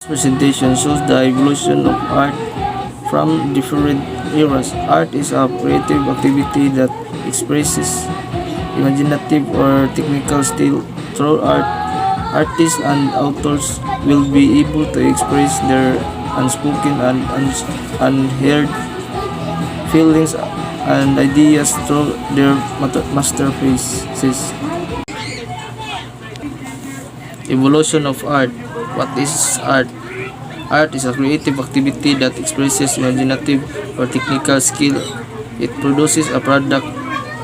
Presentation shows the evolution of art from different eras. Art is a creative activity that expresses imaginative or technical skill through art. Artists and authors will be able to express their unspoken and unheard feelings and ideas through their masterpieces. Evolution of art. What is art? Art is a creative activity that expresses imaginative or technical skill. It produces a product.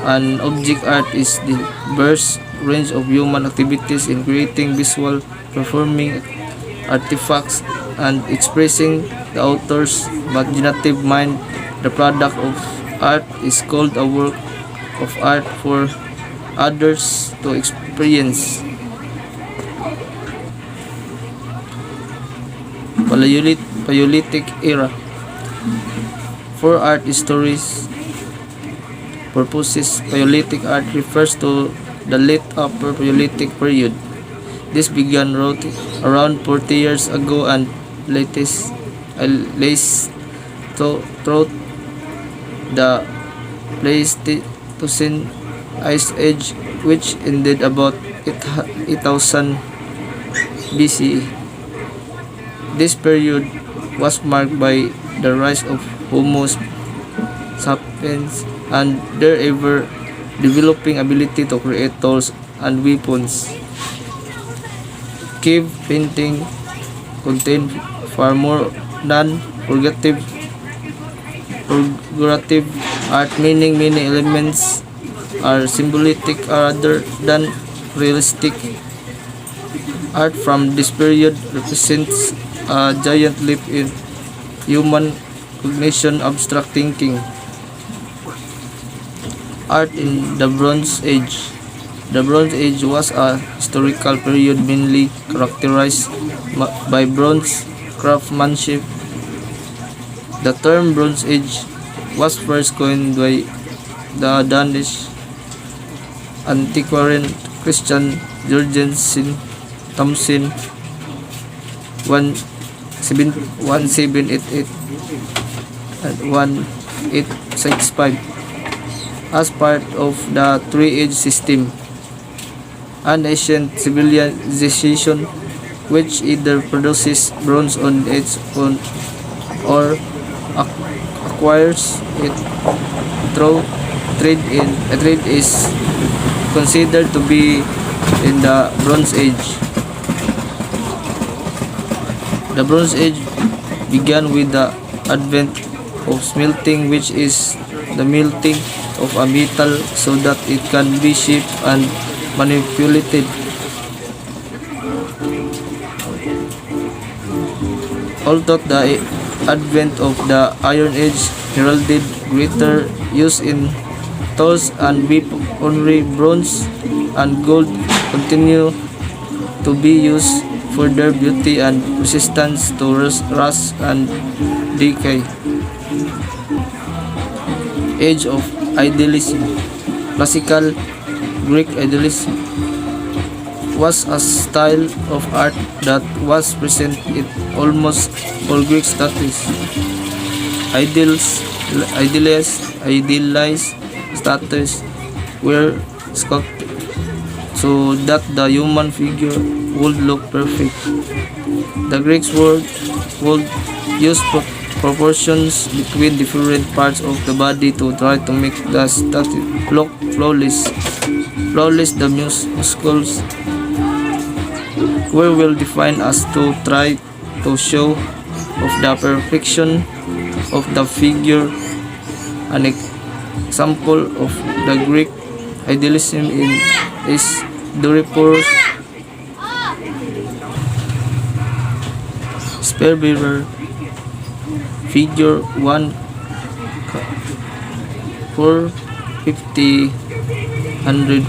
An object art is the diverse range of human activities in creating visual, performing artifacts, and expressing the author's imaginative mind. The product of art is called a work of art for others to experience. Paleolithic era. For art histories purposes, Paleolithic art refers to the late Upper Paleolithic period. This began around 40 years ago and latest throughout the Pleistocene Ice Age, which ended about 8000 BCE. This period was marked by the rise of Homo sapiens and their ever developing ability to create tools and weapons. Cave painting contained far more than figurative art, meaning many elements are symbolic rather than realistic. Art from this period represents a giant leap in human cognition, abstract thinking. Art in the Bronze Age. The Bronze Age was a historical period mainly characterized by bronze craftsmanship. The term Bronze Age was first coined by the Danish antiquarian Christian Jorgensen Thomsen 1788 and 1865 as part of the three-age system, an ancient civilization which either produces bronze on its own or acquires it through trade. Trade is considered to be in the Bronze Age. The Bronze Age began with the advent of smelting, which is the melting of a metal so that it can be shaped and manipulated. Although the advent of the Iron Age heralded greater use in tools and weaponry, bronze and gold continue to be used for their beauty and resistance to rust and decay. Age of Idealism. Classical Greek idealism was a style of art that was present in almost all Greek statues. Idealized statues were sculpted so that the human figure would look perfect. The Greeks would use proportions between different parts of the body to try to make the statue look flawless. The muscles were well defined as to try to show of the perfection of the figure. An example of the Greek idealism is Doripurus Spear-bearer, figure 1 450 100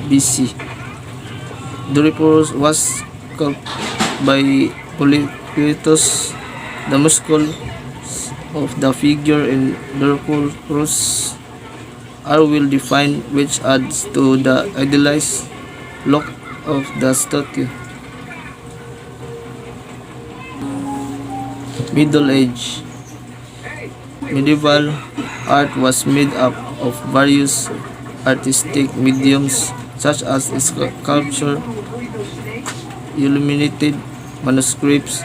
BC. Doripurus was sculpted by Polycletus. The muscles of the figure in Doripurus are well defined, which adds to the idealized look of the statue. Middle Age. Medieval art was made up of various artistic mediums such as sculpture, illuminated manuscripts,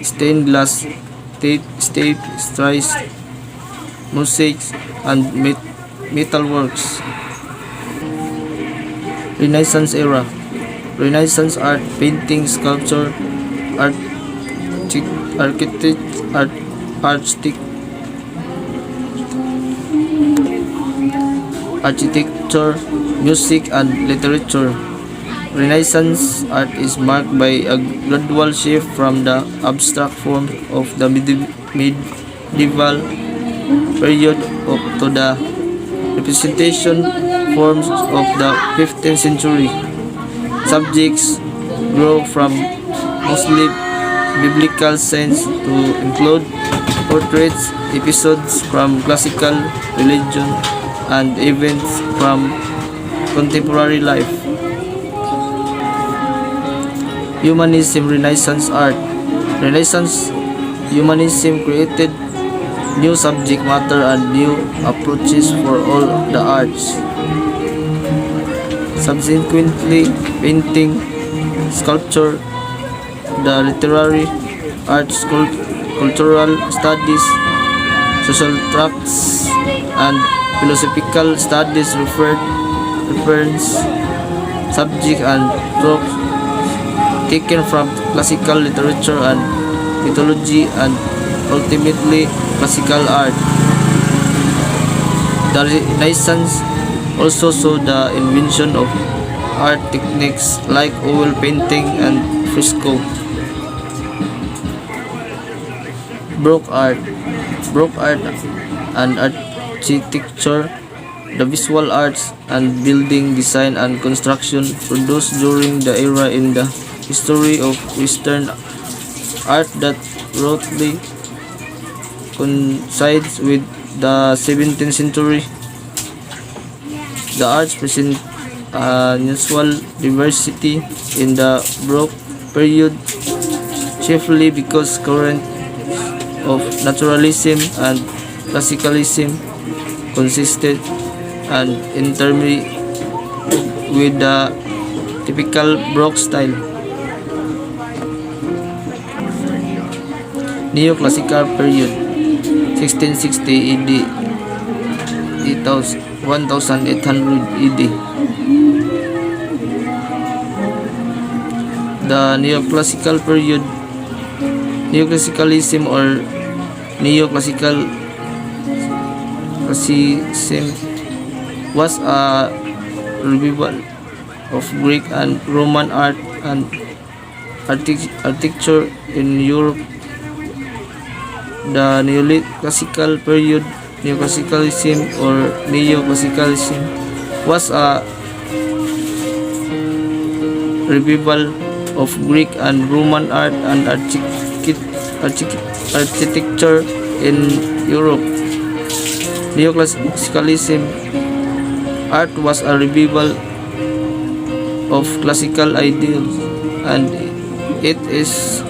stained glass tapestries, mosaics, and metalworks. Renaissance era. Renaissance art, painting, sculpture, architect, architecture, music, and literature. Renaissance art is marked by a gradual shift from the abstract form of the medieval period up to the representation forms of the 15th century. Subjects grow from mostly biblical scenes to include portraits, episodes from classical religion, and events from contemporary life. Humanism. Renaissance art. Renaissance humanism created new subject matter and new approaches for all the arts. Subsequently, painting, sculpture, the literary arts, cultural studies, social tracts, and philosophical studies reference subject and tropes taken from classical literature and mythology and ultimately classical art. The Renaissance also saw the invention of art techniques like oil painting and fresco. Baroque art. Baroque art and architecture, the visual arts and building design and construction produced during the era in the history of Western art that roughly coincides with the 17th century. The arts present unusual diversity in the Baroque period, chiefly because current of naturalism and classicalism consisted and intermarried with the typical Baroque style. Neoclassical period 1660 AD 1800 AD. The neoclassical period, neoclassicalism or neoclassicism was a revival of Greek and Roman art and architecture in Europe. The neoclassical period, neoclassicalism or neoclassicism was a revival of Greek and Roman art and architecture in Europe. Neoclassicalism art was a revival of classical ideals, and it is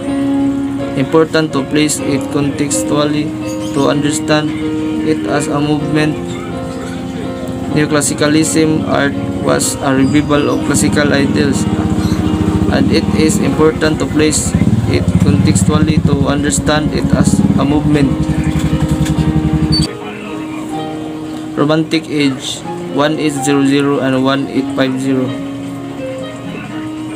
important to place it contextually to understand it as a movement. Neoclassicalism art was a revival of classical ideals, and it is important to place it contextually to understand it as a movement. Romantic Age 1800 and 1850.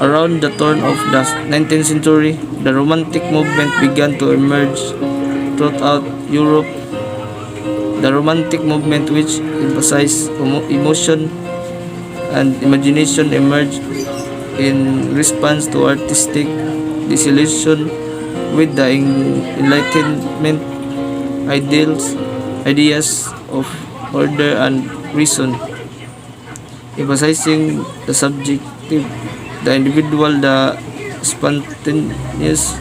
Around the turn of the 19th century, the Romantic movement began to emerge throughout Europe. The Romantic movement, which emphasized emotion and imagination, emerged in response to artistic disillusion with the Enlightenment ideas of order and reason, emphasizing the subjective, the individual, the spontaneous,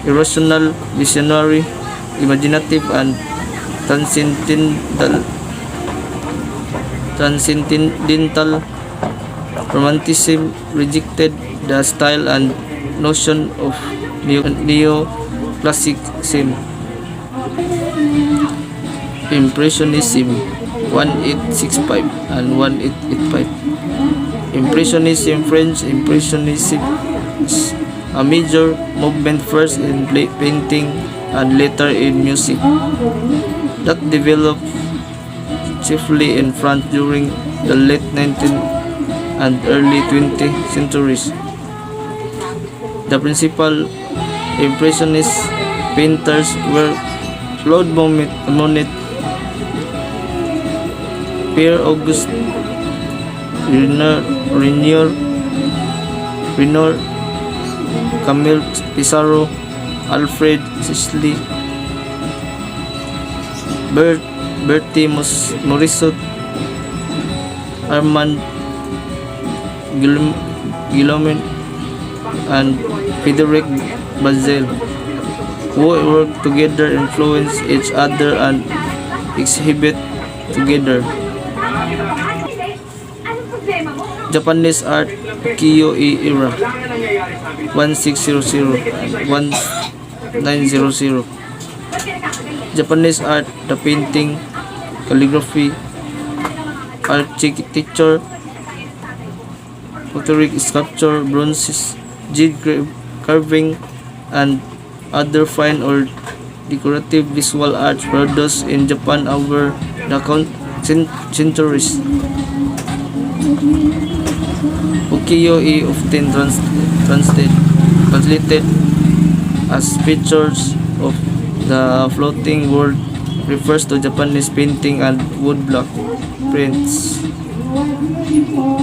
irrational, visionary, imaginative, and transcendental. Romanticism rejected the style and notion of neoclassicism. Impressionism 1865 and 1885. Impressionism, French Impressionism, is a major movement first in painting and later in music that developed chiefly in France during the late 19th and early 20th centuries. The principal Impressionist painters were Claude Monet, Pierre-Auguste Renoir, Camille Pissarro, Alfred Sisley, Bertie Morisot, Armand Guillaume, and Frederic Basel, who work together, influence each other, and exhibit together. Japanese art Ukiyo-e era 1600 and 1900. Japanese art, the painting, calligraphy, architecture, pottery, sculpture, bronzes, jade carving, and other fine or decorative visual arts produced in Japan over the centuries. Ukiyo-e often translated as pictures of the floating world refers to Japanese painting and woodblock prints.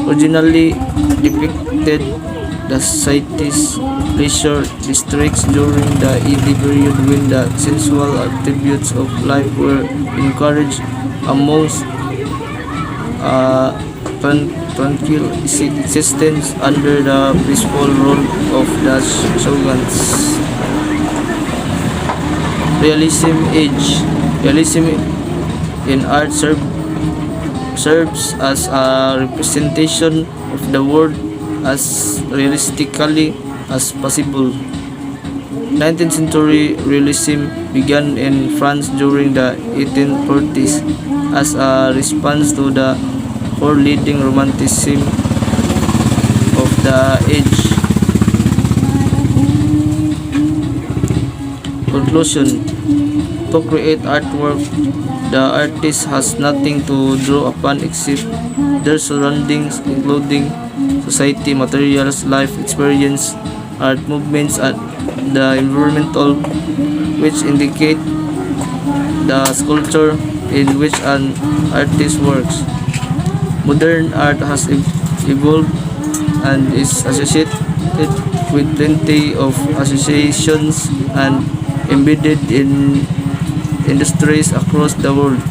Originally depicted the city's leisure districts during the Edo period when the sensual attributes of life were encouraged amongst tranquil existence under the peaceful rule of the shoguns. Realism in art serves as a representation of the world as realistically as possible. 19th century realism began in France during the 1840s as a response to the four leading romanticism of the age. Conclusion: to create artwork, the artist has nothing to draw upon except their surroundings, including society, materials, life experience, art movements, and the environmental, which indicate the culture in which an artist works. Modern art has evolved and is associated with plenty of associations and embedded in industries across the world.